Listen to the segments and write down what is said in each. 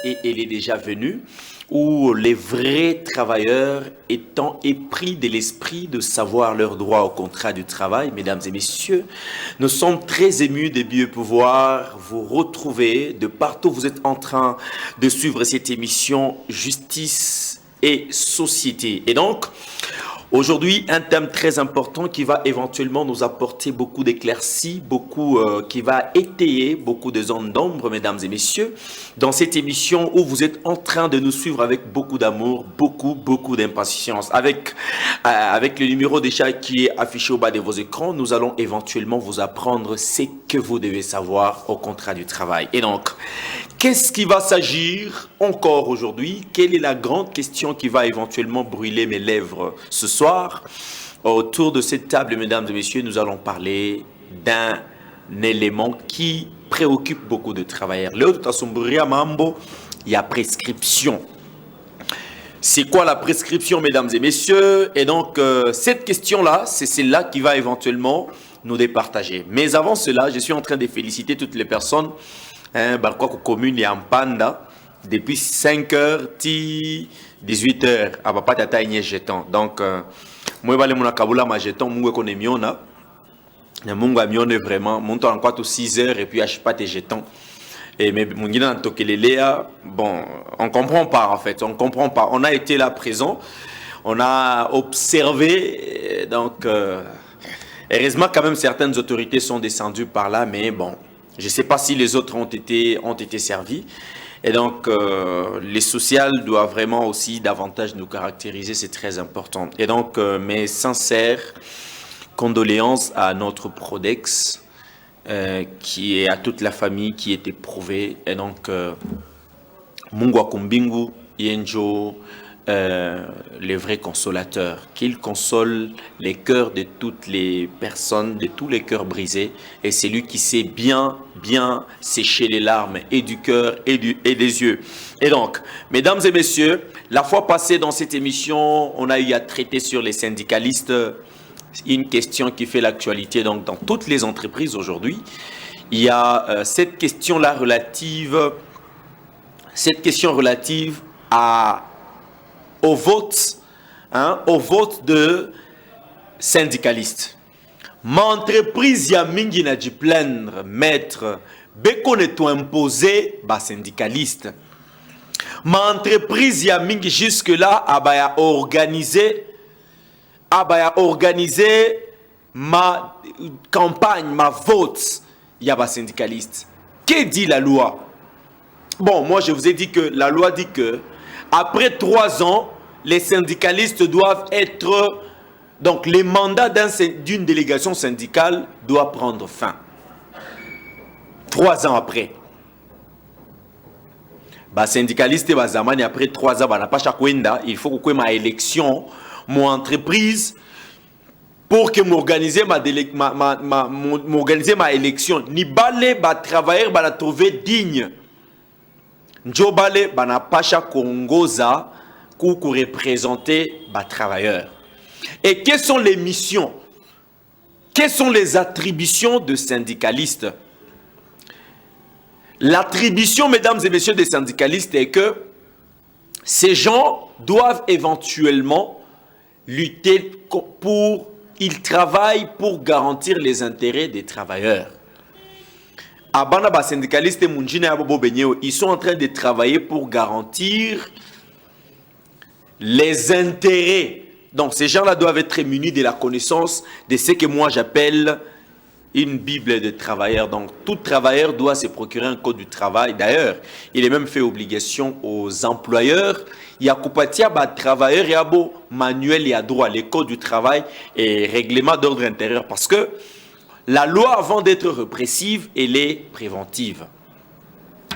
et elle est déjà venue, où les vrais travailleurs étant épris de l'esprit de savoir leur droit au contrat du travail, mesdames et messieurs, nous sommes très émus de bien pouvoir vous retrouver de partout où vous êtes en train de suivre cette émission Justice et Société. Et donc, aujourd'hui, un thème très important qui va éventuellement nous apporter beaucoup d'éclaircies, qui va étayer beaucoup de zones d'ombre, mesdames et messieurs, dans cette émission où vous êtes en train de nous suivre avec beaucoup d'amour, beaucoup d'impatience. Avec le numéro déjà qui est affiché au bas de vos écrans, nous allons éventuellement vous apprendre ce que vous devez savoir au contrat du travail. Et donc, qu'est-ce qui va s'agir encore aujourd'hui? Quelle est la grande question qui va éventuellement brûler mes lèvres ce soir? Autour de cette table, mesdames et messieurs, nous allons parler d'un élément qui préoccupe beaucoup de travailleurs. Léo Tutasumburia Mambo, il y a prescription. C'est quoi la prescription, mesdames et messieurs? Et donc, cette question-là, c'est celle-là qui va éventuellement nous départager. Mais avant cela, je suis en train de féliciter toutes les personnes Barquaco commune et en Panda depuis 5h, 18h. À papa tata y jeton. Donc, moi, je vais aller à ma jeton, moi, je connais miona. Munga mione vraiment. Mon temps en 4 ou 6h et puis je pas tes jetons. Et mais mon guide en tokelelea, bon, on comprend pas en fait. On comprend pas. On a été là présent. On a observé. Donc, heureusement, quand même, certaines autorités sont descendues par là, mais bon. Je ne sais pas si les autres ont été servis. Et donc, les sociales doivent vraiment aussi davantage nous caractériser. C'est très important. Et donc, mes sincères condoléances à notre Prodex, qui est à toute la famille qui est éprouvée. Et donc, Mungwa Kumbingu, Yenjo, les vrais consolateurs, qu'il console les cœurs de toutes les personnes, de tous les cœurs brisés, et c'est lui qui sait bien sécher les larmes et du cœur et des yeux. Et donc, mesdames et messieurs, la fois passée dans cette émission, on a eu à traiter sur les syndicalistes, une question qui fait l'actualité donc dans toutes les entreprises aujourd'hui. Il y a cette question-là relative au vote de syndicalistes. Ma entreprise ya mingi na di plaindre maître beko ne to imposer ba syndicaliste. Ma entreprise ya mingi jusque là abaya organiser ma campagne, ma vote ya ba syndicaliste. Que dit la loi? Bon, moi je vous ai dit que la loi dit que après 3 ans, les syndicalistes doivent être... Donc, les mandats d'une délégation syndicale doivent prendre fin. 3 ans après. Syndicaliste, après 3 ans, il faut que ma élection, mon entreprise, pour que m'organiser ma élection, ni balé, travailleur, la trouver digne. Njobale bana pacha kongoza pour représenter les travailleurs. Et quelles sont les missions? Quelles sont les attributions de syndicalistes? L'attribution, mesdames et messieurs, des syndicalistes est que ces gens doivent éventuellement lutter ils travaillent pour garantir les intérêts des travailleurs. Ils sont en train de travailler pour garantir les intérêts. Donc ces gens-là doivent être munis de la connaissance de ce que moi j'appelle une Bible de travailleurs. Donc tout travailleur doit se procurer un code du travail. D'ailleurs, il est même fait obligation aux employeurs. Il y a Kupatia, travailleurs, il y a beau manuel, il y a droit, les codes du travail et règlement d'ordre intérieur. Parce que la loi, avant d'être répressive, elle est préventive.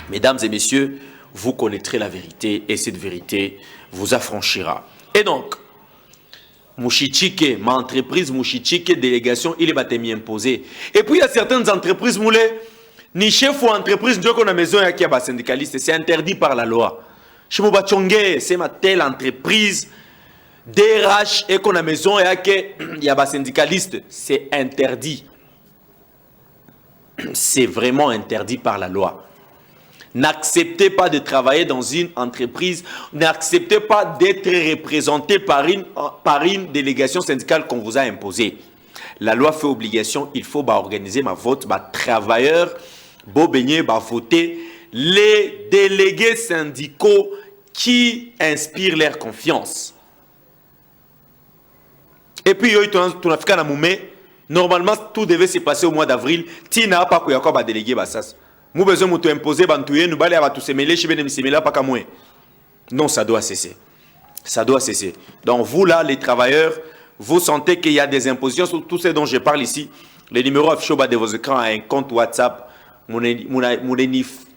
Mesdames et messieurs, vous connaîtrez la vérité et cette vérité vous affranchira. Et donc, Mouchichike, ma entreprise Mouchichike, délégation, il est battu imposé. Et puis il y a certaines entreprises, ni chef ou entreprise, nous avons une maison qui est syndicaliste, c'est interdit par la loi. Chez Moubachonge, c'est ma telle entreprise, DRH, et qu'on a maison et il y a un syndicaliste, c'est interdit. C'est vraiment interdit par la loi. N'acceptez pas de travailler dans une entreprise. N'acceptez pas d'être représenté par une délégation syndicale qu'on vous a imposée. La loi fait obligation, il faut organiser ma vote, travailleurs, voter les délégués syndicaux qui inspirent leur confiance. Et puis, normalement, tout devait se passer au mois d'avril. Tina pas qu'il y a délégué bassas. Nous besoin de imposer bantouye, nous balé à tout se mêler, pas comme moi. Non, ça doit cesser. Ça doit cesser. Donc vous là, les travailleurs, vous sentez qu'il y a des impositions sur tout ce dont je parle ici. Les numéros affichés au bas de vos écrans à un compte WhatsApp.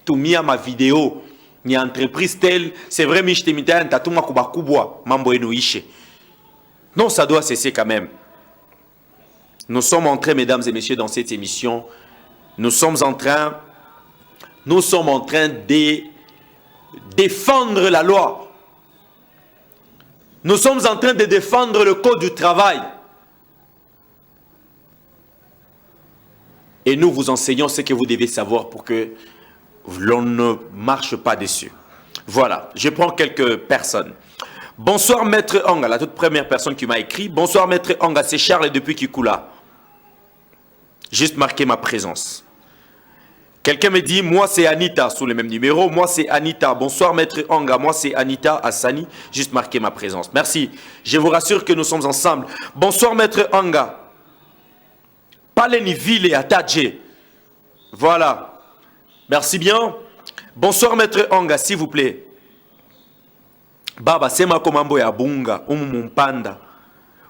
Tout mis à ma vidéo. Ni entreprise telle, c'est vrai, mais je t'ai mis un tatouage kubakubwa, mambo enoishe. Non, ça doit cesser quand même. Nous sommes en train, mesdames et messieurs, dans cette émission, nous sommes en train de défendre la loi. Nous sommes en train de défendre le code du travail. Et nous vous enseignons ce que vous devez savoir pour que l'on ne marche pas dessus. Voilà, je prends quelques personnes. Bonsoir Maître Anga, la toute première personne qui m'a écrit. Bonsoir Maître Anga, c'est Charles depuis Kikula. Juste marquer ma présence. Quelqu'un me dit, moi c'est Anita, sous le même numéro. Moi c'est Anita. Bonsoir Maître Anga, moi c'est Anita Hassani. Juste marquer ma présence. Merci. Je vous rassure que nous sommes ensemble. Bonsoir Maître Anga. Paleni Ville et Atadje. Voilà. Merci bien. Bonsoir Maître Anga, s'il vous plaît. Baba, c'est ma komambo ya bunga, Mumpanda.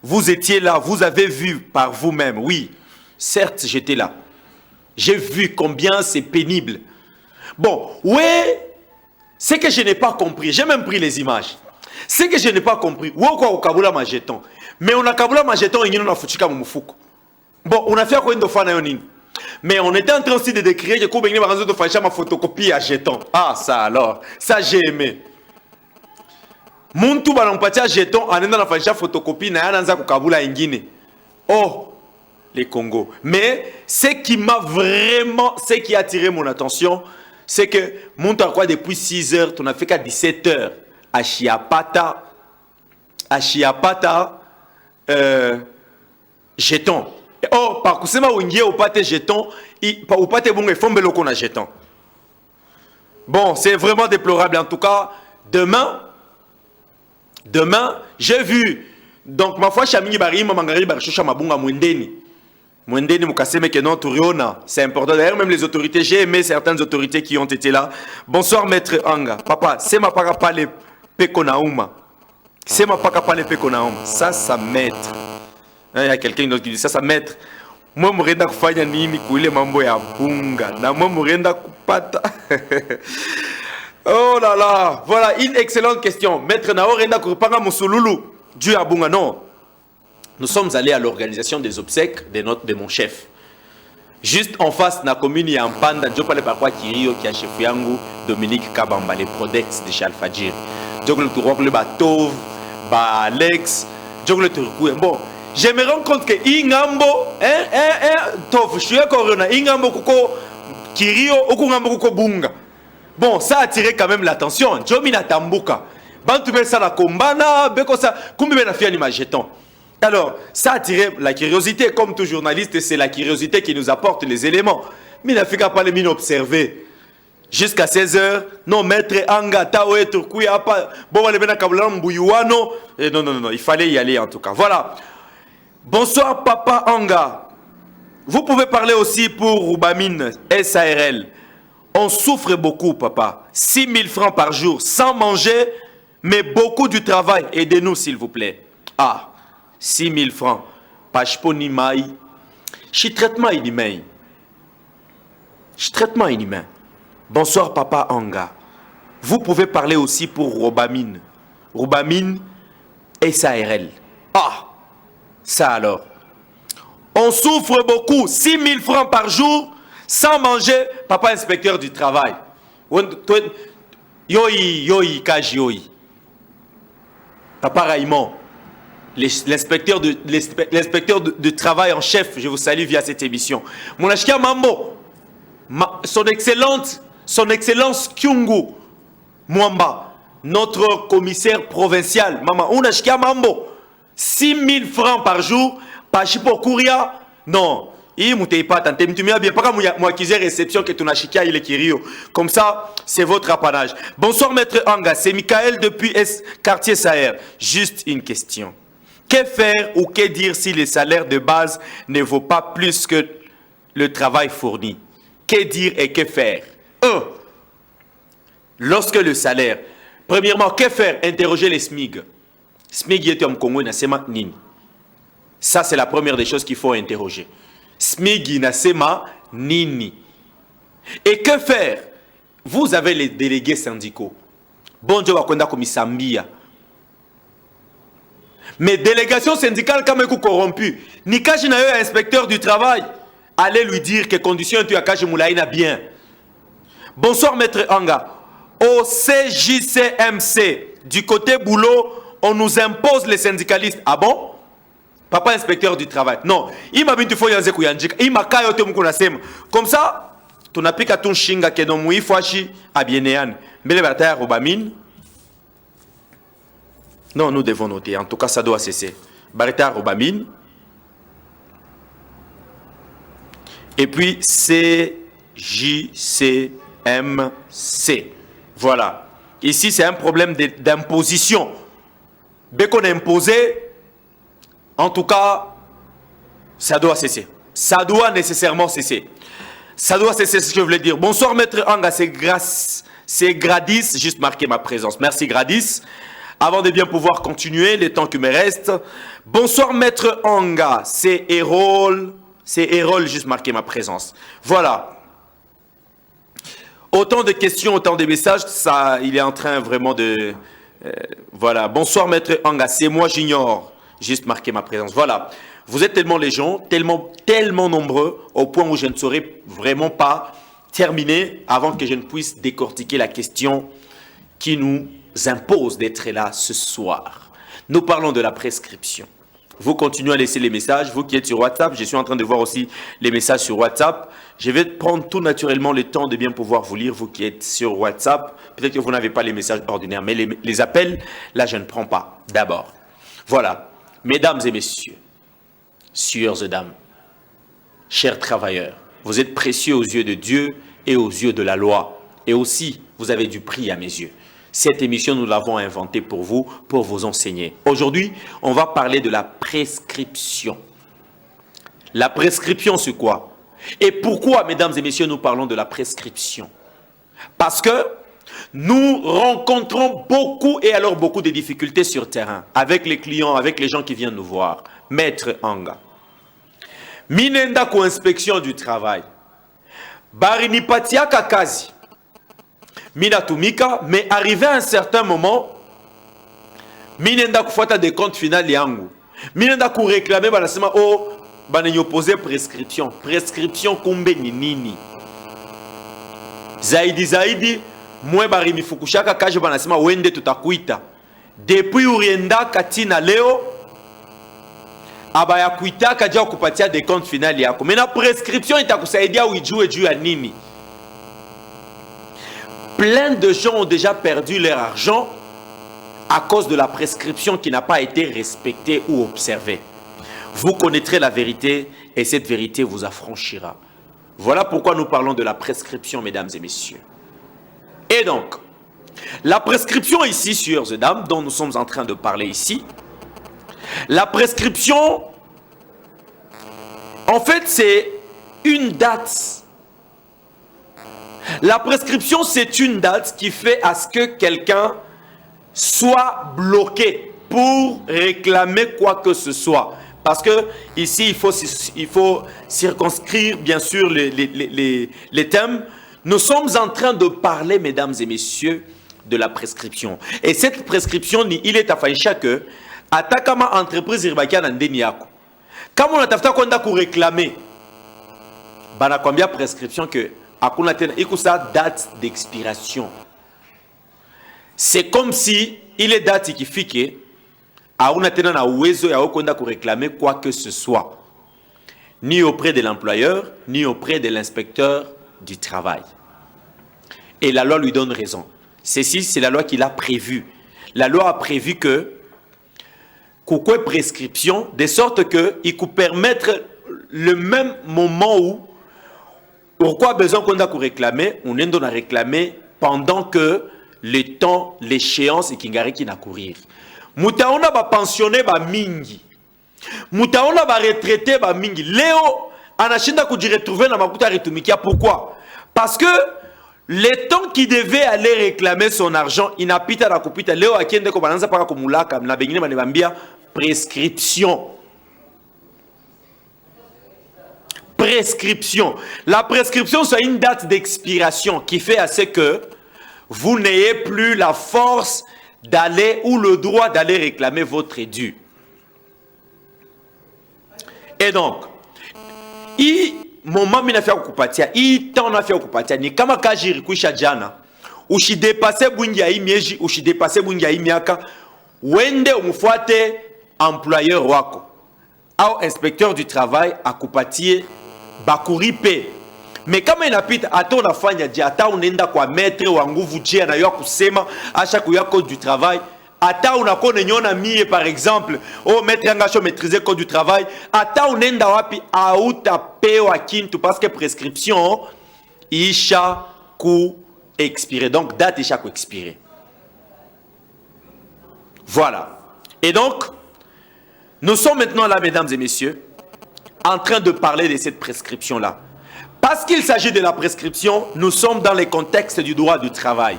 Vous étiez là, vous avez vu par vous-même. Oui, certes, j'étais là. J'ai vu combien c'est pénible. Bon, ouais, c'est que je n'ai pas compris. J'ai même pris les images. C'est que je n'ai pas compris. Pourquoi on kabula ma jeton? Mais on a kabula ma jeton et on a foutu comme Moufouk. Bon, on a fait quoi de fan à mais on était en train aussi de décrire que Koubengni va de faire ma photocopie à jeton. Ah, ça alors. Ça, j'ai aimé. Muntu banampatia jeton anenda na faisha photocopie na yananza kukabula ingine. Oh, les Congos. Mais ce qui m'a vraiment, ce qui a attiré mon attention, c'est que muntu quoi depuis 6 heures, on a fait qu'à 17 heures à Chiapata, jeton. Oh, par kusema wingie au pate jeton, au pate bon et fombe loko na jeton. Bon, c'est vraiment déplorable en tout cas. Demain, j'ai vu, donc ma foi, Chamini Bari, Mamangari Barchoucha Mabunga Mwendeni. Mwendeni Mukaseme Kenon Turiona, c'est important. D'ailleurs, même les autorités, j'ai aimé certaines autorités qui ont été là. Bonsoir, Maître Anga. Papa, c'est ma parapale Pekonauma. C'est ma parapale Pekonauma. Ça, maître. Il y a quelqu'un d'autre qui dit ça, maître. Moi, je suis kufanya nini kuile mambo ya bunga. Na moi, je suis kupata. Oh là là, voilà une excellente question. Maître Nao Renda Kurupanga Musululu, Dieu à Bunga, non. Nous sommes allés à l'organisation des obsèques de mon chef. Juste en face, na commune, il y a un panda, je parle par quoi Kirio, qui a chef Yangu, Dominique Kabamba, les Prodex de Chalfadjir. Je le tour le Batov, Alex, je le tour. Bon, je me rends compte que Ingambo, Tov, je suis à Corona, Ingambo Kuko, Kirio, Okungambo Kuko Bunga. Bon, ça a attiré quand même l'attention. Jomina Tambuka. Bantoubé ça la combana, beko ça, combien na fiani ma jeton. Alors, ça a attiré la curiosité. Comme tout journaliste, c'est la curiosité qui nous apporte les éléments. Mais il n'a fait qu'à pas les mines observer. Jusqu'à 16 h, non, maître Anga, Taoé, Turkouya, pas. Bon, les bena Kabulam, Bouyouano. Non, il fallait y aller en tout cas. Voilà. Bonsoir, papa Anga. Vous pouvez parler aussi pour Roubamine, SARL. On souffre beaucoup, papa. 6 000 francs par jour, sans manger, mais beaucoup du travail. Aidez-nous, s'il vous plaît. Ah, 6 000 francs. Pachponi maï. Je traitement inhumain. Traitement inhumain. Bonsoir, papa Anga. Vous pouvez parler aussi pour Roubamine. Roubamine, SARL. Ah, ça alors. On souffre beaucoup. 6 000 francs par jour. Sans manger, papa inspecteur du travail. Yoi, Kaji Yoi. Papa Raymond, l'inspecteur de travail en chef, je vous salue via cette émission. Mon achika Mambo, son excellente Son Excellence Kyungu Mwamba, notre commissaire provincial, Mama Unashkia Mambo, 6 000 francs par jour, Pachipo Kouria, non. Réception que tu n'as il est kirio. Comme ça, c'est votre apanage. Bonsoir, maître Anga. C'est Michael depuis quartier Saher. Juste une question. Que faire ou que dire si le salaire de base ne vaut pas plus que le travail fourni? Que dire et que faire? 1. Lorsque le salaire. Premièrement, que faire? Interroger les SMIG. SMIG est en Congo, Nasema Nini. Ça, c'est la première des choses qu'il faut interroger. SMIG Nasema Nini. Et que faire? Vous avez les délégués syndicaux. Bon Dieu, Wakonda Komisambia. Mais délégation syndicale, comme un corrompu. Nikaji na yo inspecteur du travail. Allez lui dire que conditions tu as kaji moulaïna bien. Bonsoir, maître Anga. Au CJCMC, du côté boulot, on nous impose les syndicalistes. Ah bon? Papa inspecteur du travail. Non. Il m'a dit qu'il faut y aller. Il m'a dit comme ça, tu n'as plus qu'à ton shinga que non mouy fachi à bienéan. Mais les batailles robamine. Non, nous devons noter. En tout cas, ça doit cesser. Barita robamine. Et puis CJCMC. Voilà. Ici, c'est un problème d'imposition. Dès qu'on est imposé, en tout cas, ça doit cesser. Ça doit nécessairement cesser. Ça doit cesser, c'est ce que je voulais dire. Bonsoir, maître Anga, c'est Gradis. Juste marquer ma présence. Merci, Gradis. Avant de bien pouvoir continuer, les temps qui me restent. Bonsoir, maître Anga, c'est Erol. C'est Erol, juste marquer ma présence. Voilà. Autant de questions, autant de messages. Ça, il est en train vraiment de... voilà. Bonsoir, maître Anga, c'est moi, j'ignore. Juste marquer ma présence. Voilà. Vous êtes tellement les gens, tellement nombreux, au point où je ne saurais vraiment pas terminer avant que je ne puisse décortiquer la question qui nous impose d'être là ce soir. Nous parlons de la prescription. Vous continuez à laisser les messages. Vous qui êtes sur WhatsApp, je suis en train de voir aussi les messages sur WhatsApp. Je vais prendre tout naturellement le temps de bien pouvoir vous lire, vous qui êtes sur WhatsApp. Peut-être que vous n'avez pas les messages ordinaires, mais les appels, là, je ne prends pas. D'abord. Voilà. Mesdames et messieurs, sieurs et dames, chers travailleurs, vous êtes précieux aux yeux de Dieu et aux yeux de la loi. Et aussi, vous avez du prix à mes yeux. Cette émission, nous l'avons inventée pour vous enseigner. Aujourd'hui, on va parler de la prescription. La prescription, c'est quoi? Et pourquoi, mesdames et messieurs, nous parlons de la prescription? Parce que nous rencontrons beaucoup de difficultés sur terrain, avec les clients, avec les gens qui viennent nous voir. Maître Anga. Minenda ko inspection du travail. Barinipatia kakazi. Minatumika, mais arrivé à un certain moment, minenda kufuata des comptes finales yangu. Minenda ku réclamer banasema oh banenyo poser prescription. Prescription kumbe ni nini? Zaidi mwe bari mifukushaka kaje banasema wende tutakuita. Depuis urienda katina leo abaya kuita kaja kupatia des comptes finales yako. Mena prescription itakusaidia uijue juu ya nini? Plein de gens ont déjà perdu leur argent à cause de la prescription qui n'a pas été respectée ou observée. Vous connaîtrez la vérité et cette vérité vous affranchira. Voilà pourquoi nous parlons de la prescription, mesdames et messieurs. Et donc, la prescription ici, sieurs et dames, dont nous sommes en train de parler ici, la prescription, en fait, c'est une date. La prescription, c'est une date qui fait à ce que quelqu'un soit bloqué pour réclamer quoi que ce soit. Parce que ici, il faut circonscrire, bien sûr, les thèmes. Nous sommes en train de parler, mesdames et messieurs, de la prescription. Et cette prescription, il est à faire que, atakama entreprise irbakia na ndeni yako. Kama unatafuta kwenda kuréclamer, bana combien prescription que akuna tena ikusa date d'expiration. C'est comme si il est date qui fike auna tena na uwezo ya kwenda kuréclamer quoi que ce soit, ni auprès de l'employeur, ni auprès de l'inspecteur du travail. et la loi lui donne raison. Ceci, c'est la loi qu'il a prévue. La loi a prévu que quoi prescription, de sorte qu'il peut permettre le même moment où pourquoi besoin qu'on a réclamer, on est à réclamer pendant que le temps, l'échéance et kingari qui n'a courir. Moutaona va pensionner ba mingi. Moutaona va retraiter ba mingi. Léo anashinda kuji retrouver na makuta retumikia. Pourquoi? Parce que le temps qu'il devait aller réclamer son argent, il n'a pas la kupita. Léo akende ko bananza para kumulaka na bengine banebambia prescription. Prescription. La prescription, c'est une date d'expiration qui fait à ce que vous n'ayez plus la force d'aller ou le droit d'aller réclamer votre dû. Et donc, moment mina fia kupatia, temps na fia kupatia, ni kama kajiri kuisha jana, ushidepase bungi ya imieji, ushidepase bungi ya imiaka, wende umfuate employeur wako, au inspecteur du travail akupatie bakuripe. Mais kama inapita ata unafanya je, ata unaenda kwa maître wa nguvu je anayoa kusema acha kuya code du travail, ata unakona nyona mie par exemple, oh maître angasho maîtriser code du travail, ata unaenda wapi autapewa kintu parce que prescription isha ku expirer. Donc date isha ku expirer. Voilà. Et donc nous sommes maintenant là, mesdames et messieurs, en train de parler de cette prescription-là. Parce qu'il s'agit de la prescription, nous sommes dans le contexte du droit du travail.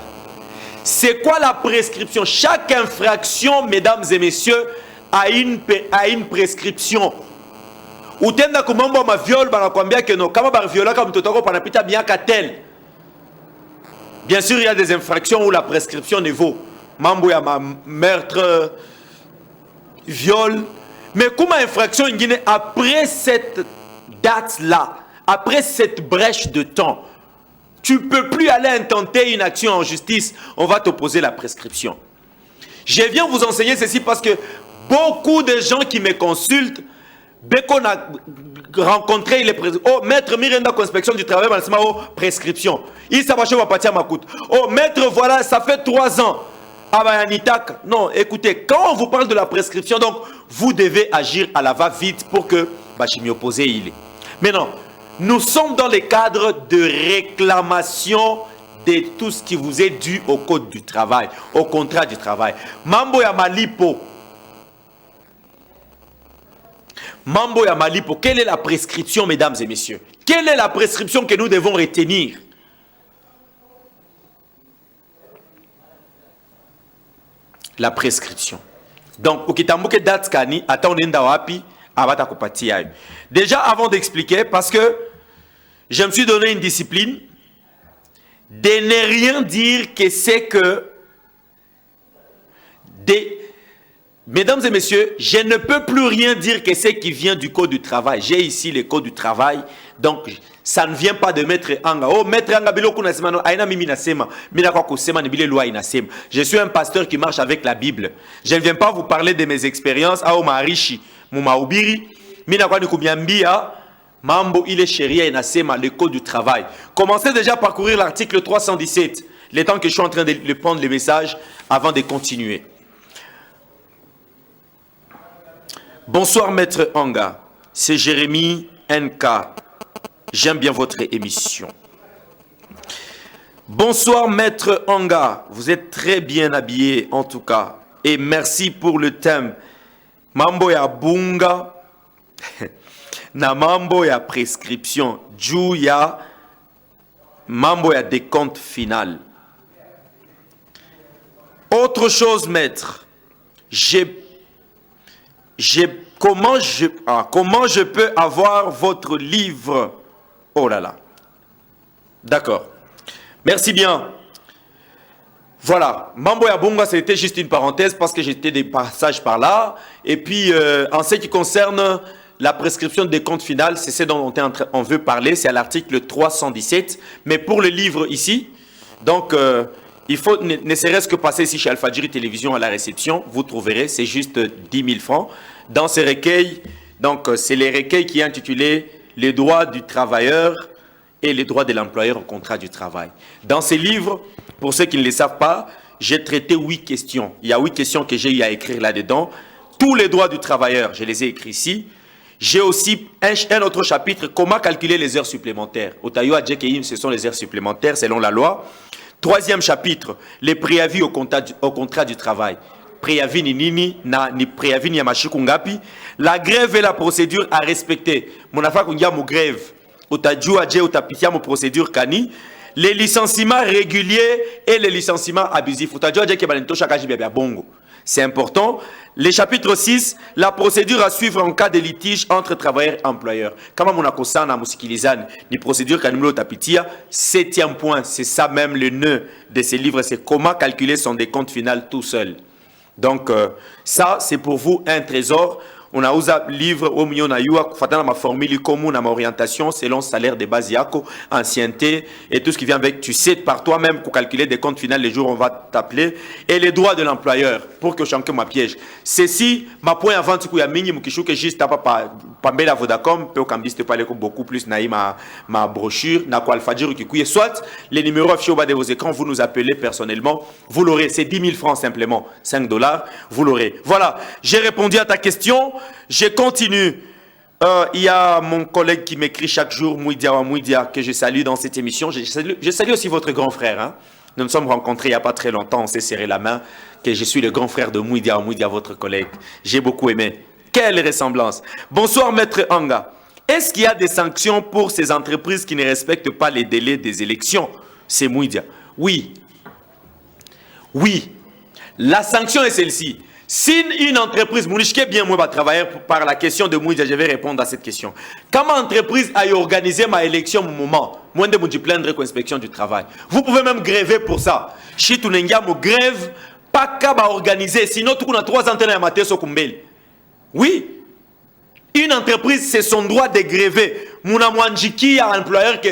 C'est quoi la prescription? Chaque infraction, mesdames et messieurs, a une prescription. Utenda kumambo ma viol banakwambia que no kama ba viola kama mtoto wako panapita bien katel. Bien sûr, il y a des infractions où la prescription ne vaut. Mambo ya meurtre, viol. Mais comme infraction ingine, après cette date-là, après cette brèche de temps, tu ne peux plus aller intenter une action en justice, on va t'opposer la prescription. Je viens vous enseigner ceci parce que beaucoup de gens qui me consultent, dès qu'on a rencontré les oh, maître Miranda, inspection du travail, oh, prescription. Il s'abache va partir à ma coûte. Oh, maître, voilà, ça fait 3 ans. Ah ben, non, écoutez, quand on vous parle de la prescription, donc, vous devez agir à la va-vite pour que je m'y oppose. Maintenant, nous sommes dans le cadre de réclamation de tout ce qui vous est dû au code du travail, au contrat du travail. Mambo ya malipo. Mambo ya malipo. Quelle est la prescription, mesdames et messieurs? Quelle est la prescription que nous devons retenir? La prescription. Donc, ukitambuke date kani, ata unenda wapi, abata kupati yayo. Déjà, avant d'expliquer, parce que je me suis donné une discipline de ne rien dire que c'est que mesdames et messieurs, je ne peux plus rien dire que c'est qui vient du code du travail. J'ai ici le code du travail, donc ça ne vient pas de maître Anga. Oh, maître Anga biloko nasema no aina mimi nasema. Mina kwa kusema ni bile loi inasema. Je suis un pasteur qui marche avec la Bible. Je ne viens pas vous parler de mes expériences au marishi, mu mahubiri. Mina kwa nikumiambia mambo ile sheria inasema le code du travail. Commencez déjà à parcourir l'article 317. Le temps que je suis en train de prendre le message avant de continuer. Bonsoir maître Anga. C'est Jérémy NK. J'aime bien votre émission. Bonsoir maître Anga, vous êtes très bien habillé en tout cas. Et merci pour le thème. Mambo ya bunga, na mambo ya prescription, juu ya mambo ya décompte final. Autre chose maître, comment je peux avoir votre livre? Oh là là. D'accord. Merci bien. Voilà. Mambo ya Bunga, c'était juste une parenthèse parce que j'étais des passages par là. Et puis, en ce qui concerne la prescription des comptes finales, c'est ce dont on veut parler. C'est à l'article 317. Mais pour le livre ici, donc, il faut ne serait-ce que passer ici chez Al-Fajri Télévision à la réception. Vous trouverez, c'est juste 10 000 francs. Dans ces recueils, donc, c'est les recueils qui est intitulé les droits du travailleur et les droits de l'employeur au contrat du travail. Dans ces livres, pour ceux qui ne le savent pas, j'ai traité 8 questions. Il y a 8 questions que j'ai eu à écrire là-dedans. Tous les droits du travailleur, je les ai écrits ici. J'ai aussi un autre chapitre, comment calculer les heures supplémentaires. Au Taïwa, ce sont les heures supplémentaires selon la loi. 3e chapitre, les préavis au contrat du travail. Préavis ni nini, ni préavis ni yamashiku ngapi. La grève et la procédure à respecter. Mon affaire kungia mo grève. Au Taïwa, au tapitia mo procédure kani. Les licenciements réguliers et les licenciements abusifs. Au Taïwa, bongo. C'est important. Le chapitre 6, la procédure à suivre en cas de litige entre travailleurs et employeurs. Comme on a constaté dans Musikilizan, les procédures qu'animelo tapitia, 7e point, c'est ça même le nœud de ces livres, c'est comment calculer son décompte final tout seul. Donc, ça, c'est pour vous un trésor. On a aussi un livre au milieu de ma formule commune, ma orientation selon salaire de base, ancienneté et tout ce qui vient avec. Tu sais par toi-même pour calculer des comptes finaux les jours où on va t'appeler. Et les droits de l'employeur pour que je chanque ma piège. Ceci, ma point avant, c'est qu'il y a minimum qui que juste pas la Vodacom, peut qu'on dise pas beaucoup plus ma brochure, na quoi alpha dire qui soit les numéros affichés au bas de vos écrans, vous nous appelez personnellement, vous l'aurez. C'est 10 000 francs simplement, $5, vous l'aurez. Voilà, j'ai répondu à ta question. Je continue. Il y a mon collègue qui m'écrit chaque jour, Mouidia, que je salue dans cette émission. Je salue aussi votre grand frère. Hein. Nous nous sommes rencontrés il n'y a pas très longtemps, on s'est serré la main, que je suis le grand frère de Mouidia, votre collègue. J'ai beaucoup aimé. Quelle ressemblance. Bonsoir, Maître Anga. Est-ce qu'il y a des sanctions pour ces entreprises qui ne respectent pas les délais des élections? C'est Mouidia. Oui. Oui. La sanction est celle-ci. Si une entreprise, Mounichke bien moi va travailler par la question de Mouidia, je vais répondre à cette question. Comment entreprise a organisé ma élection au moment, moins de me plaindre avec l'inspection du travail. Vous pouvez même gréver pour ça. Si tu n'as pas grève, pas qu'à organiser, sinon tu as 3 antennes à mater sur Kumbel. Oui. Une entreprise, c'est son droit de gréver. Mouna Mouandjiki a un employeur que,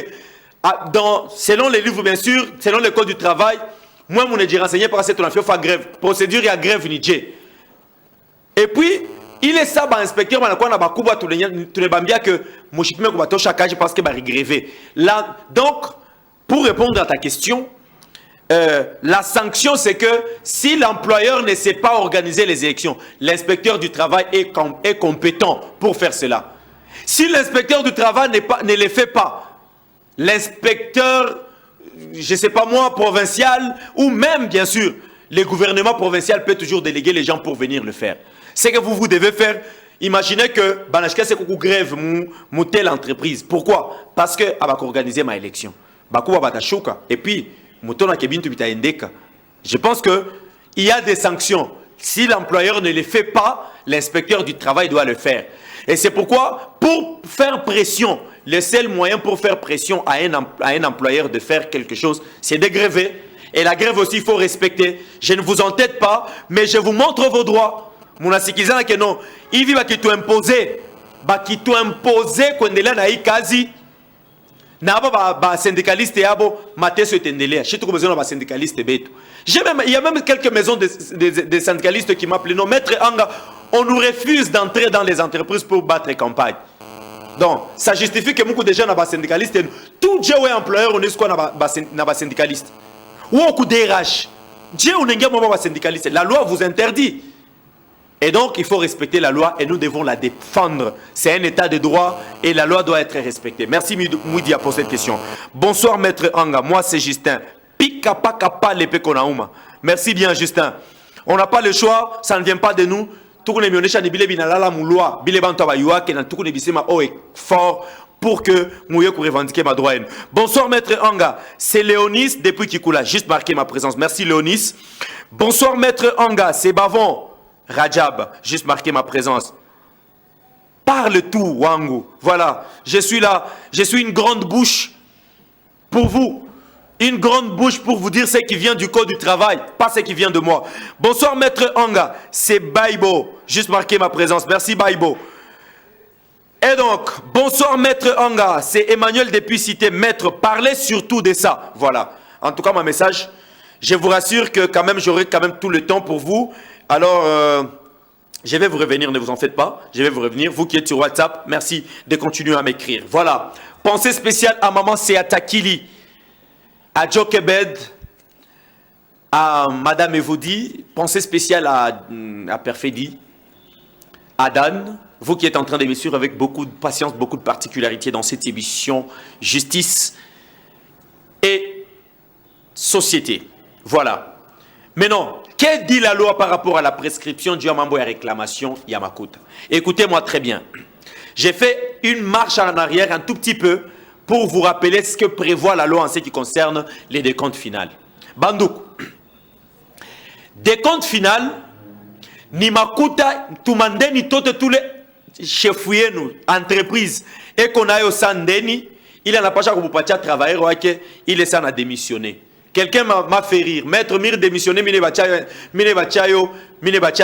selon les livres bien sûr, selon le code du travail, moi, je suis renseigné par cette faire grève. Procédure, il y a grève, Niger. Et puis, il est ça, l'inspecteur, tu ne bambia que moi, je suis chaque âge parce que je grévé. Là, donc, pour répondre à ta question, la sanction, c'est que si l'employeur ne sait pas organiser les élections, l'inspecteur du travail est compétent pour faire cela. Si l'inspecteur du travail ne les fait pas, l'inspecteur, je ne sais pas moi, provincial, ou même, bien sûr, le gouvernement provincial peut toujours déléguer les gens pour venir le faire. C'est que vous devez faire. Imaginez que Banachka c'est beaucoup grève mon telle entreprise. Pourquoi? Parce que va organiser ma élection. Et puis, je pense que il y a des sanctions. Si l'employeur ne les fait pas, l'inspecteur du travail doit le faire. Et c'est pourquoi, pour faire pression, le seul moyen pour faire pression à un employeur de faire quelque chose, c'est de gréver. Et la grève aussi, il faut respecter. Je ne vous entête pas, mais je vous montre vos droits. Mon asikizana que non, il vit qui t'imposer, qui t'imposer quand il est là quasi. N'a syndicaliste et abo maté ce tendele. J'ai trop besoin d'un syndicaliste bête. Il y a même quelques maisons de syndicalistes qui m'appellent non maître Anga. On nous refuse d'entrer dans les entreprises pour battre campagne. Donc, ça justifie que beaucoup de gens sont syndicalistes. Tout Dieu est employeur, on est ce qu'on a syndicaliste. Ou on coup DRH. Dieu on n'est pas syndicaliste. La loi vous interdit. Et donc, il faut respecter la loi et nous devons la défendre. C'est un état de droit et la loi doit être respectée. Merci Mouidia pour cette question. Bonsoir Maître Anga, moi c'est Justin. Pika paka pa l'épée konauma. Merci bien Justin. On n'a pas le choix, ça ne vient pas de nous. Tout le monde est bile binalala mouloa, bile banto bayua que dans tout le bisema o est fort pour que mouye pour revendiquer ma droite. Bonsoir Maître Anga, c'est Léonis depuis Kikula. Juste marquer ma présence. Merci Léonis. Bonsoir Maître Anga, c'est Bavon. Rajab, juste marquer ma présence. Parle tout, Wangu. Voilà, je suis là. Je suis une grande bouche pour vous. Une grande bouche pour vous dire ce qui vient du code du travail, pas ce qui vient de moi. Bonsoir, Maître Anga. C'est Baibo. Juste marquer ma présence. Merci, Baibo. Et donc, bonsoir, Maître Anga. C'est Emmanuel depuis Cité. Maître, parlez surtout de ça. Voilà. En tout cas, mon message, je vous rassure que quand même, j'aurai quand même tout le temps pour vous. Alors, je vais vous revenir, ne vous en faites pas. Je vais vous revenir. Vous qui êtes sur WhatsApp, merci de continuer à m'écrire. Voilà. Pensée spéciale à maman Seata Kili, à Jokebed, à Madame Evoudi. Pensée spéciale à Perfedi, à Dan, vous qui êtes en train de me suivre avec beaucoup de patience, beaucoup de particularité dans cette émission Justice et Société. Voilà. Maintenant, qu'est-ce dit la loi par rapport à la prescription du Yamambo et à réclamation Yamakuta? Écoutez-moi très bien. J'ai fait une marche en arrière un tout petit peu pour vous rappeler ce que prévoit la loi en ce qui concerne les décomptes finales. Bandouk. Décompte final, ni makuta, tumandeni tote tous les chefs entreprises et qu'on a eu au Sandeni, il n'a pas chaque pour travailler, il est sans démissionner. Quelqu'un m'a fait rire. Maître Mir démissionné, mine bacha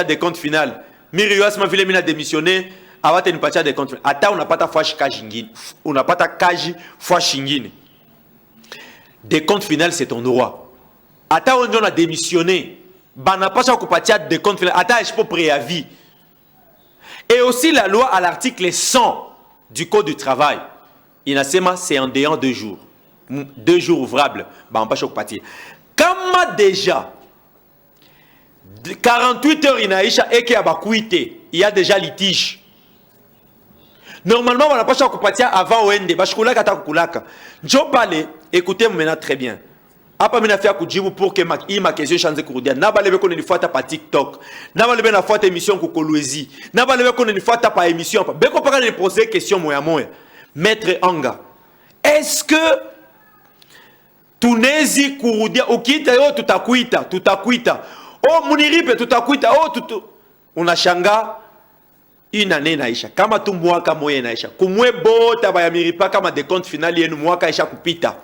des comptes final. Mir Yoas m'a filé mine démissionné, avant une bacha des comptes final. Ata on n'a pas ta foi kajingine. On n'a pas ta kaji foi shingine. Des comptes final c'est ton droit. Ata on a démissionné. Bana pas chaque bacha des comptes final. Ata je peux préavis. Et aussi la loi à l'article 100 du Code du travail. Inasema c'est en déant 2 jours. 2 jours ouvrables, bah on pas choc partir. Comme déjà 48 heures inaisha et qu'il y a déjà litige. Normalement on n'a pas choc partir avant OND. Bah chokulaka ta kulaka. Jo parle, écoutez-moi maintenant très bien. Apa mina faire kujibu pour que ma question change kurudia. Na balebe ko ni fois ta pa TikTok. Na balebe na fois ta émission ko Kolwezi. Na balebe ko ni fois ta pa émission. Beko pas ni poser question moya moya. Maître Anga. Est-ce que tunezi kurudia ukita yo tutakuita oh muniripe tutakuita oh unashanga une année naisha kama tu mwaka moye naisha kumwe bota ba yamiripa kama des comptes final yenu mwaka isha kupita.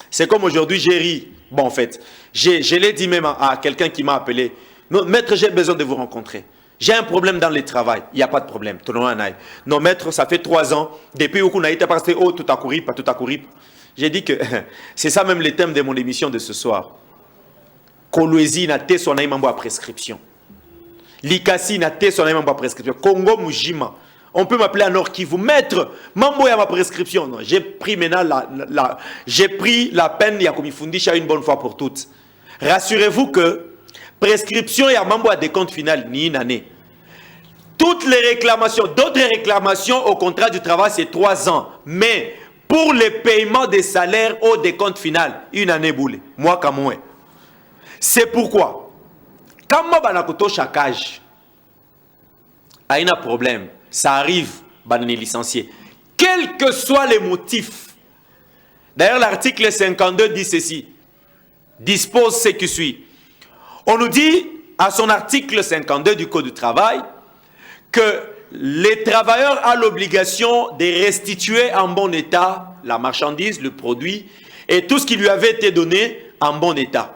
C'est comme aujourd'hui j'ai ri. Bon en fait je l'ai dit même à quelqu'un qui m'a appelé. Non, maître, j'ai besoin de vous rencontrer. J'ai un problème dans le travail. Il n'y a pas de problème. Non maître, ça fait 3 ans depuis où on a été passé oh tout à courir. J'ai dit que c'est ça même le thème de mon émission de ce soir. Kolwezi na te son mambo à prescription. Likasi na te son mambo à prescription. Congo Mujima. On peut m'appeler à Nord Kivu. Maître, mambo à ma prescription. Non, j'ai pris maintenant j'ai pris la peine ya komifundisha une bonne fois pour toutes. Rassurez-vous que prescription et à mambo à décompte final ni une année. Toutes les réclamations, d'autres réclamations au contrat du travail c'est 3 ans. Mais pour le paiement des salaires au décompte final, une année boule. Moi comme moi. C'est pourquoi, quand je suis chaque âge, il y a un problème. Ça arrive, je suis licencié. Quels que soient les motifs. D'ailleurs, l'article 52 dit ceci. Dispose ce qui suit. On nous dit, à son article 52 du Code du travail, que les travailleurs ont l'obligation de restituer en bon état la marchandise, le produit et tout ce qui lui avait été donné en bon état.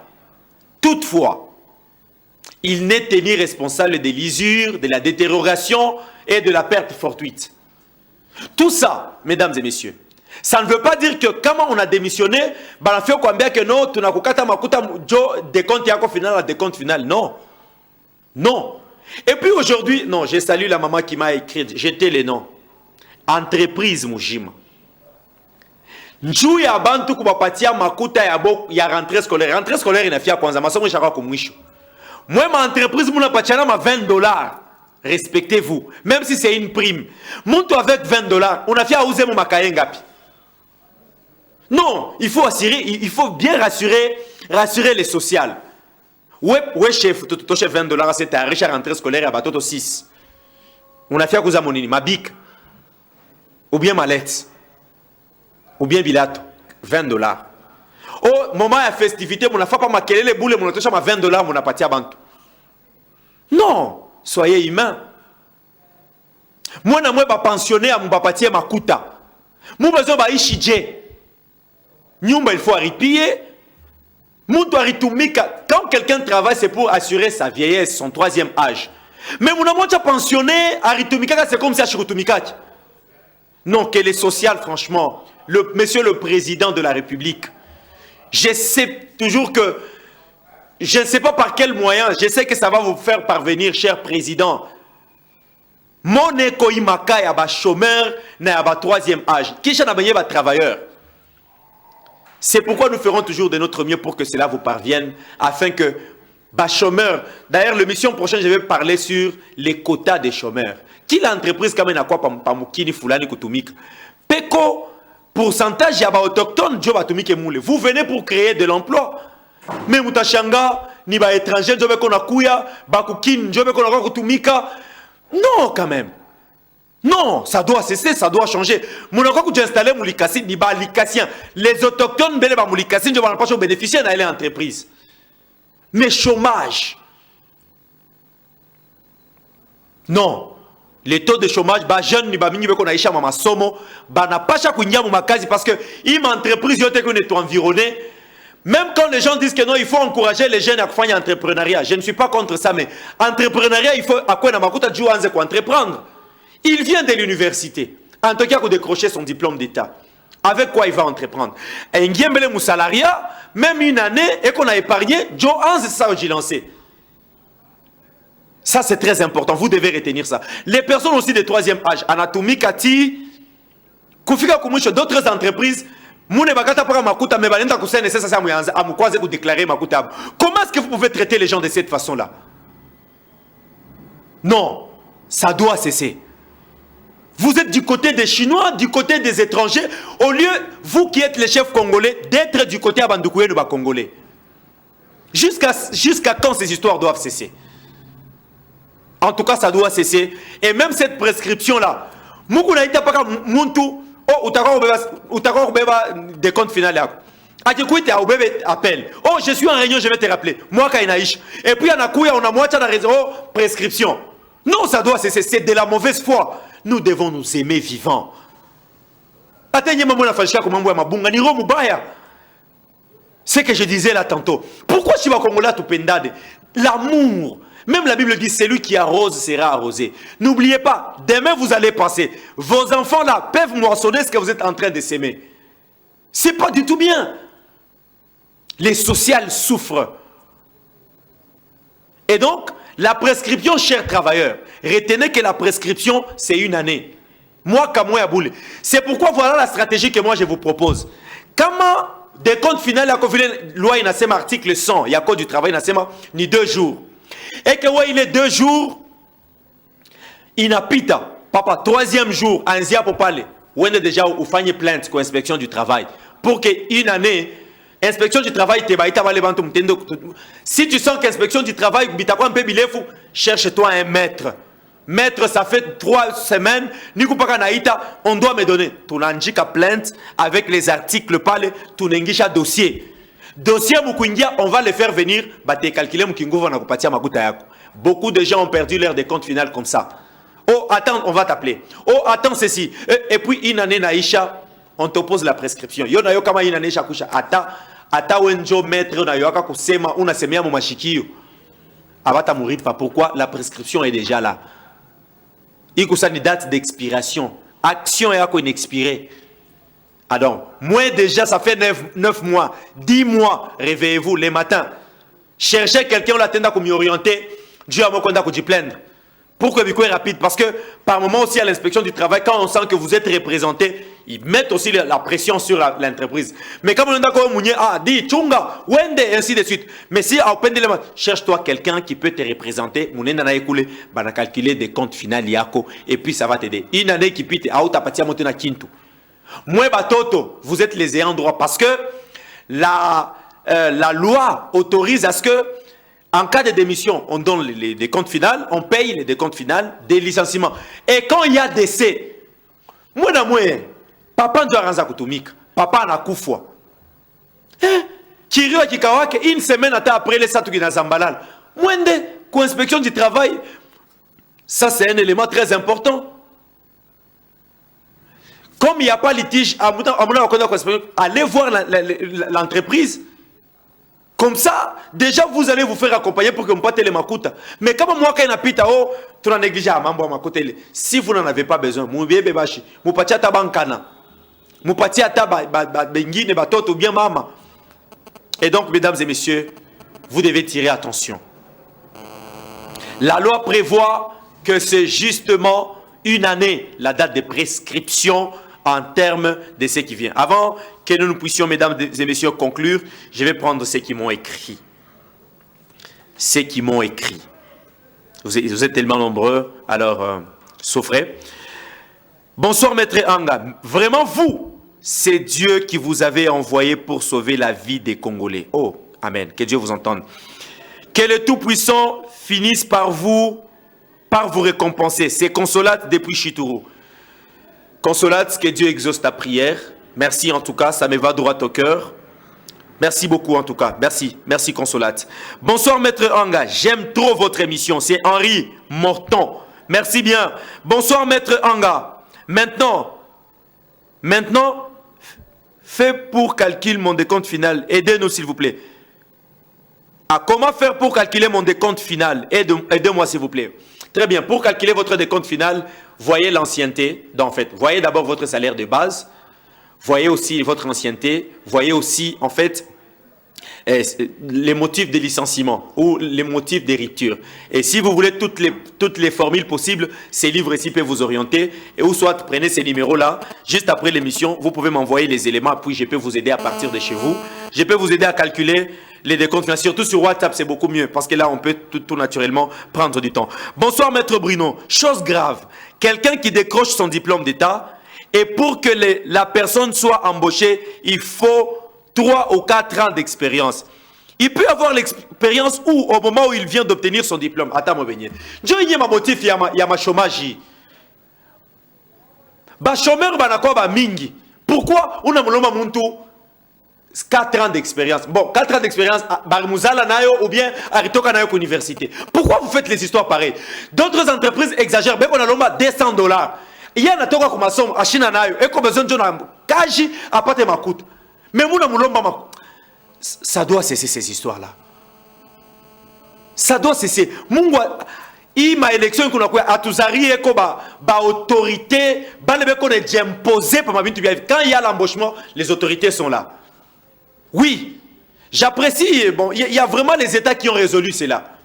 Toutefois, il n'est tenu responsable des lisures, de la détérioration et de la perte fortuite. Tout ça, mesdames et messieurs, ça ne veut pas dire que quand on a démissionné, on a fait combien que non, tu n'as pas makuta décompte final, décompte final. Non. Non. Et puis aujourd'hui, non, j'ai salué la maman qui m'a écrit, j'étais les noms. Entreprise Mujima. Njou ya bantu kubapatia makuta ya rentrée scolaire. Rentrée scolaire inafia kwanza masomo ishaka kumwisho. Moi ma entreprise muna patiana ma $20. Respectez-vous, même si c'est une prime. Monto avec $20, on a fait auser mon makaye ngapi. Non, il faut assurer, il faut bien rassurer les sociales. Ouais chef, ton chef $20 c'est un riche à rentrée scolaire à bateau 6. On a fait à cause à monini, ma bic. Ou bien ma lettre. Ou bien bilato. $20. Au moment de la festivité, on n'a pas ma les boules, on a touché ma $20, on a pas à banque. Non, soyez humains. Moi, je suis pensionné à mon papatia makuta. Moi, je suis ishije. Nyumba, il faut arripier. Quand quelqu'un travaille, c'est pour assurer sa vieillesse, son 3e âge. Mais mon amour pensionné, c'est comme ça, non, qu'elle est sociale, franchement. Monsieur le Président de la République, je sais toujours que, je ne sais pas par quel moyen, je sais que ça va vous faire parvenir, cher Président. Mone koimaka ya ba chômeur na ya ba troisième âge. Kisha na ba travailleur. C'est pourquoi nous ferons toujours de notre mieux pour que cela vous parvienne, afin que ba chômeur. D'ailleurs, l'émission prochaine, je vais parler sur les quotas des chômeurs. Qui l'entreprise quand même a quoi pamukini fulani kutumika. Peko pourcentage ya ba autochtone jo batumike moule. Vous venez pour créer de l'emploi. Mais mutashanga ni ba étranger jo beko na kuya, ba kukini jo beko na kutumika. Non, quand même. Non, ça doit cesser, ça doit changer. Mounako que tu installes Moulikassi, ni ba likassien. Les autochtones, bele ba Moulikassi, ne vont pas bénéficier dans l'entreprise. Mais chômage. Non. Les taux de chômage, ba jeune ni ba mingi beko na isha mama somo, ba na pas chaque kunya mu makazi parce que une entreprise yote qu'on est environné. Même quand les gens disent que non, il faut encourager les jeunes à faire un entrepreneuriat. Je ne suis pas contre ça, mais entrepreneuriat, il faut à quoi na makuta djou anze ko entreprendre. Il vient de l'université. En tout cas, il a décroché son diplôme d'État. Avec quoi il va entreprendre? Et il y a un salariat, même une année, et qu'on a épargné, Joe Hans, c'est ça que j'ai lancé. Ça, c'est très important. Vous devez retenir ça. Les personnes aussi de troisième âge, Anatomie, Kati, Koufika Koumoucho, d'autres entreprises, comment est-ce que vous pouvez traiter les gens de cette façon-là? Non, ça doit cesser. Vous êtes du côté des Chinois, du côté des étrangers, au lieu, vous qui êtes les chefs congolais, d'être du côté Abandoukouyé de Congolais. Jusqu'à quand ces histoires doivent cesser? En tout cas, ça doit cesser. Et même cette prescription-là, Moukouna Paka Muntu, oh, ou des comptes finales. Appelle. Oh, je suis en réunion, je vais te rappeler. Moi, Kainaïch. Et puis, on a moitié de la raison, prescription. Non, ça doit cesser. C'est de la mauvaise foi. Nous devons nous aimer vivants. C'est ce que je disais là tantôt. Pourquoi tu vas Congola tout pendade? L'amour. Même la Bible dit, celui qui arrose sera arrosé. N'oubliez pas, demain vous allez passer. Vos enfants là peuvent moissonner ce que vous êtes en train de s'aimer. C'est pas du tout bien. Les sociales souffrent. Et donc, la prescription, chers travailleurs, retenez que la prescription, c'est une année. Moi, comme moi, c'est pourquoi voilà la stratégie que moi je vous propose. Comment des comptes finaux, la loi, il y a un article 100, il y a code du travail, il y a ni 2 jours. Et que ouais, il est 2 jours, il n'a pita. Papa, 3e jour, Anzia pour parler. Où est déjà où fait plainte pour inspection du travail. Pour qu'une année, inspection du travail, si tu sens qu'inspection du travail, cherche-toi un maître. Maître, ça fait 3 semaines, on doit me donner. Tu n'as plainte avec les articles, tu n'as dossier. Dossier Mukungia, on va le faire venir, beaucoup de gens ont perdu leur décompte final comme ça. Oh, attends, on va t'appeler. Oh, attends, ceci. Et puis, une année, Naïcha, on te pose la prescription. Yo na yo kama une année, chakusha. Ata wenjo maître, na yo aka kusema, una semia mo mashikio. Abata mourir pas. Pourquoi? La prescription est déjà là. Il y a une date d'expiration. Action est inexpirée. Ah donc, moi déjà, ça fait 9 mois, 10 mois, réveillez-vous les matins. Cherchez quelqu'un, on l'attend à m'y orienter. Dieu a mon compte à vous plaindre. Pourquoi c'est rapide? Parce que par moment aussi à l'inspection du travail, quand on sent que vous êtes représenté, ils mettent aussi la pression sur l'entreprise. Mais comme on a d'accord, dit chunga, wende, ainsi de suite. Mais si à open d'éléments, cherche-toi quelqu'un qui peut te représenter, mounena écoulé, bah calculer des comptes finaux yako, et puis ça va t'aider. Une année qui pite, à outa patia motena kintu. Moi batoto, vous êtes les ayants droit parce que la loi autorise à ce que en cas de démission, on donne les décomptes finaux, on paye les décomptes finaux des licenciements. Et quand il y a décès, moi, papa doit ranza kutumik, papa na kufwa. Kirio kikawake une semaine après les satu qui na zambalal. Mwende, co-inspection du travail, ça c'est un élément très important. Comme il n'y a pas litige, allez voir l'entreprise. Comme ça, déjà vous allez vous faire accompagner pour que vous ne pas les makuta. Mais comme moi quand il y a pita, oh, tu n'as négligé à mambo à côté. Si vous n'en avez pas besoin, vous bébé bashi, vous patia tabankana, vous patia taba bengine batoto bien mama. Et donc mesdames et messieurs, vous devez tirer attention. La loi prévoit que c'est justement une année, la date de prescription en termes de ce qui vient. Avant que nous puissions, mesdames et messieurs, conclure, je vais prendre ceux qui m'ont écrit. Ceux qui m'ont écrit. Vous êtes tellement nombreux, alors souffrez. Bonsoir, Maître Anga. Vraiment, vous, c'est Dieu qui vous avait envoyé pour sauver la vie des Congolais. Oh, amen. Que Dieu vous entende. Que le Tout-Puissant finisse par vous récompenser. C'est Consolate depuis Chituru. Consolate, que Dieu exauce ta prière. Merci en tout cas, ça me va droit au cœur. Merci beaucoup en tout cas. Merci Consolate. Bonsoir Maître Anga, j'aime trop votre émission. C'est Henri Morton. Merci bien. Bonsoir Maître Anga. Maintenant, fais pour calculer mon décompte final. Aidez-nous s'il vous plaît. Ah, comment faire pour calculer mon décompte final? Aidez-moi s'il vous plaît. Très bien, pour calculer votre décompte final, voyez l'ancienneté. En fait, voyez d'abord votre salaire de base. Voyez aussi votre ancienneté. Voyez aussi, en fait, les motifs de licenciement ou les motifs de rupture. Et si vous voulez toutes les formules possibles, ces livres ici peuvent vous orienter. Et ou soit prenez ces numéros-là. Juste après l'émission, vous pouvez m'envoyer les éléments. Puis je peux vous aider à partir de chez vous. Je peux vous aider à calculer les décomptes financiers. Surtout sur WhatsApp, c'est beaucoup mieux. Parce que là, on peut tout naturellement prendre du temps. Bonsoir, Maître Bruno. Chose grave. Quelqu'un qui décroche son diplôme d'État. Et pour que la personne soit embauchée, il faut 3 ou 4 ans d'expérience. Il peut avoir l'expérience au moment où il vient d'obtenir son diplôme. Attends, mon beignet. Je vais ma motif, il y a ma chômage. Ba chômeur, ba mingi. Pourquoi on a mon 4 ans d'expérience. Bon, 4 ans d'expérience, ou bien Aritoka Nayo université. Pourquoi vous faites les histoires pareilles? D'autres entreprises exagèrent. Mais on a l'homme $200. Il y a un toka comme somme à Chine Nayo. Et comme besoin de kaji à pate ma coûte. Mais mon amoulomba, ça doit cesser ces histoires-là. Ça doit cesser. Mungwa, il m'a élection qu'on a quoi à Touzari et Koba, autorité, qu'on est imposé par ma vie. Quand il y a l'embauchement, les autorités sont là. Oui, j'apprécie. Bon, il y a vraiment les États qui ont résolu cela.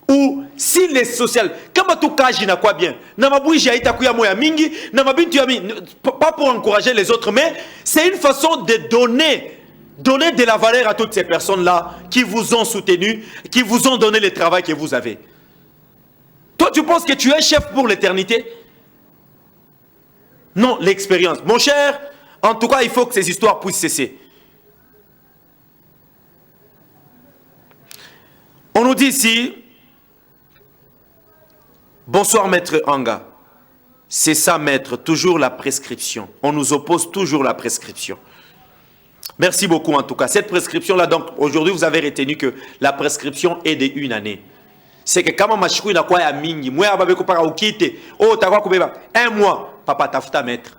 Ou si les sociales, comme tout cas, je n'ai quoi bien. Pas pour encourager les autres, mais c'est une façon de donner de la valeur à toutes ces personnes-là qui vous ont soutenu, qui vous ont donné le travail que vous avez. Toi, tu penses que tu es chef pour l'éternité? Non, l'expérience. Mon cher, en tout cas, il faut que ces histoires puissent cesser. On nous dit ici, bonsoir Maître Anga. C'est ça Maître, toujours la prescription. On nous oppose toujours la prescription. Merci beaucoup en tout cas. Cette prescription-là, donc aujourd'hui vous avez retenu que la prescription est de 1 année. C'est que quand machou n'a quoi à mingi, moi ababe ko para okite, oh t'as quoi kubeba 1 mois, papa tafuta Maître.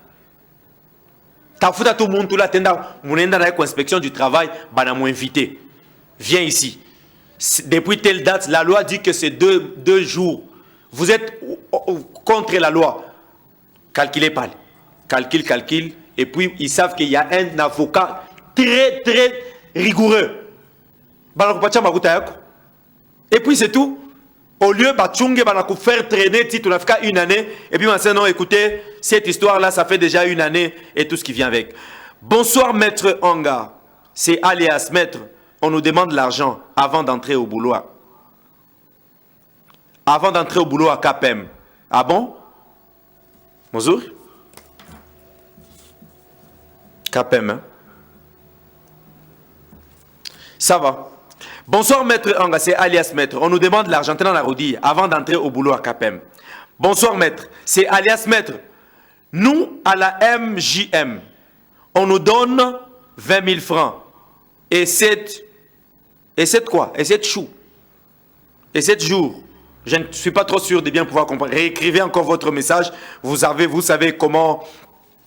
Tafuta tout le monde tout là tenda, munenda na inspection du travail, bana mu invité. Viens ici. Depuis telle date, la loi dit que c'est 2 jours. Vous êtes contre la loi. Calculez pas. Calcule. Et puis, ils savent qu'il y a un avocat très rigoureux. Et puis, c'est tout. Au lieu de faire traîner titre 1 année. Et puis, maintenant, non, écoutez, cette histoire-là, ça fait déjà 1 année et tout ce qui vient avec. Bonsoir, Maître Anga. C'est alias Maître. On nous demande l'argent avant d'entrer au boulot. Avant d'entrer au boulot à KPM. Ah bon? Bonjour? KPM, hein? Ça va. Bonsoir, Maître Anga, c'est alias Maître. On nous demande l'argent dans la rodille avant d'entrer au boulot à KPM. Bonsoir, Maître. C'est alias Maître. Nous, à la MJM, on nous donne 20 000 francs. Et 7 quoi? Et 7 choux. Et 7 jours. Je ne suis pas trop sûr de bien pouvoir comprendre. Réécrivez encore votre message. Vous savez comment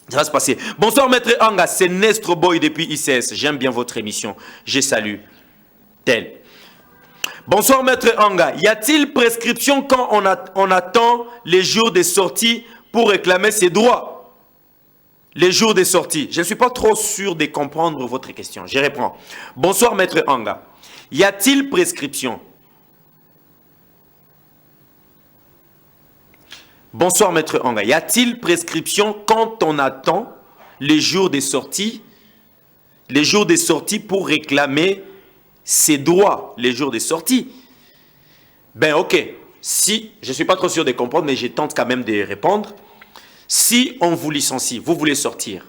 ça va se passer. Bonsoir, Maître Anga. C'est Nestro Boy depuis ICS. J'aime bien votre émission. Je salue. Tel. Bonsoir, Maître Anga. Y a-t-il prescription quand on attend les jours de sortie pour réclamer ses droits? Les jours de sortie. Je ne suis pas trop sûr de comprendre votre question. Je réponds. Bonsoir, Maître Anga. Y a-t-il prescription Bonsoir, Maître Anga. Y a-t-il prescription quand on attend les jours des sorties pour réclamer ses droits, les jours des sorties? Ben ok, si, je ne suis pas trop sûr de comprendre, mais je tente quand même de répondre. Si on vous licencie, vous voulez sortir,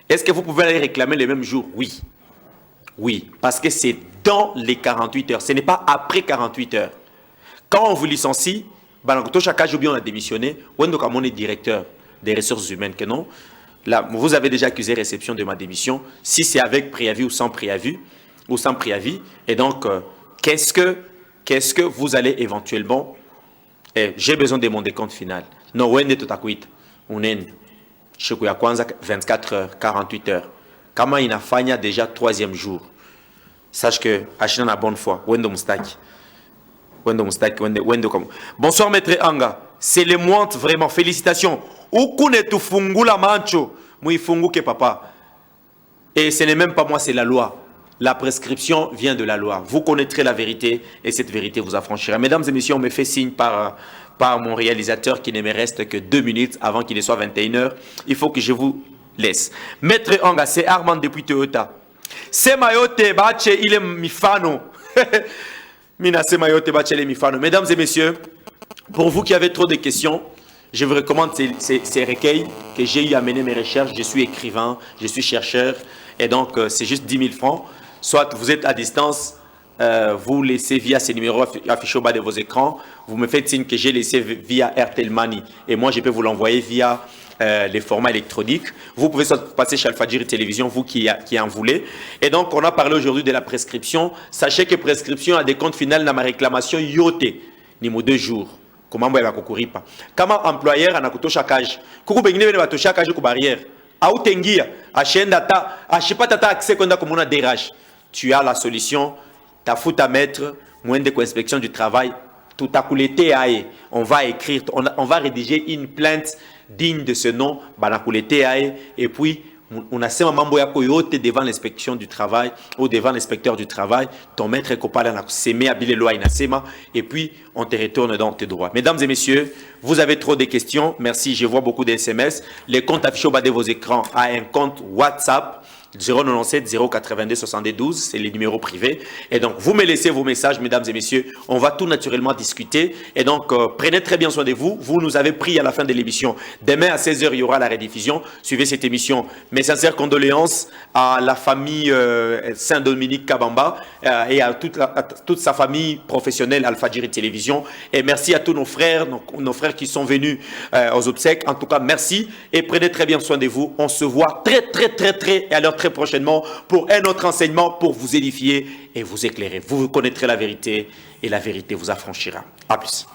est-ce que vous pouvez aller réclamer le même jour? Oui. Oui, parce que c'est dans les 48 heures. Ce n'est pas après 48 heures. Quand on vous licencie, chaque jour, on a démissionné. On est directeur des ressources humaines. Que non. Là, vous avez déjà accusé réception de ma démission. Si c'est avec préavis ou sans préavis, et donc, qu'est-ce que vous allez éventuellement... j'ai besoin de mon décompte final. Non, on est tout à coup. On est 24 heures, 48 heures. Comment il a fait déjà 3e jour? Sache que Achina a bonne foi. Bonsoir, Maître Anga. C'est le mointe vraiment. Félicitations. Ukune tu fungula mancho. Moi, funguke papa. Et ce n'est même pas moi, c'est la loi. La prescription vient de la loi. Vous connaîtrez la vérité et cette vérité vous affranchira. Mesdames et messieurs, on me fait signe par mon réalisateur qu'il ne me reste que 2 minutes avant qu'il ne soit 21 h. Il faut que je vous laisse. Maître Anga, c'est Armand depuis Toyota. C'est Mayote Bache, il est mifano. Mina c'est Mayote Bache, il est mifano. Mesdames et messieurs, pour vous qui avez trop de questions, je vous recommande ces recueils que j'ai eu à mener mes recherches. Je suis écrivain, je suis chercheur, et donc c'est juste 10 000 francs. Soit vous êtes à distance, vous laissez via ces numéros affichés au bas de vos écrans, vous me faites signe que j'ai laissé via Airtel Money, et moi je peux vous l'envoyer via les formats électroniques. Vous pouvez passer chez Al-Fadjiri Télévision, vous qui en voulez. Et donc, on a parlé aujourd'hui de la prescription. Sachez que prescription a des comptes finaux dans ma réclamation yote, niveau 2 jours. Comment on va courir pas? Comment employeur a kuto chakage? Kuku bengine bene bato chakage ku barrière. Autengia, achète data, achète pas tata accès qu'on a comme on a dérage. Tu as la solution. Ta fout à mettre, moins de inspection du travail. Tout à coup l'été, on va écrire, on va rédiger une plainte digne de ce nom, et puis on a ces moments devant l'inspection du travail ou devant l'inspecteur du travail, ton maître copain a sémé à loi et puis on te retourne dans tes droits. Mesdames et messieurs, vous avez trop de questions. Merci, je vois beaucoup de SMS. Les comptes affichés au bas de vos écrans a un compte WhatsApp 097 082 72, c'est les numéros privés. Et donc, vous me laissez vos messages, mesdames et messieurs. On va tout naturellement discuter. Et donc, prenez très bien soin de vous. Vous nous avez pris à la fin de l'émission. Demain, à 16 h, il y aura la rediffusion. Suivez cette émission. Mes sincères condoléances à la famille Saint-Dominique Kabamba et à toute sa famille professionnelle Al-Fadjiri Télévision. Et merci à tous nos frères qui sont venus aux obsèques. En tout cas, merci. Et prenez très bien soin de vous. On se voit très, et à l'heure très prochainement pour un autre enseignement pour vous édifier et vous éclairer. Vous connaîtrez la vérité et la vérité vous affranchira. À plus.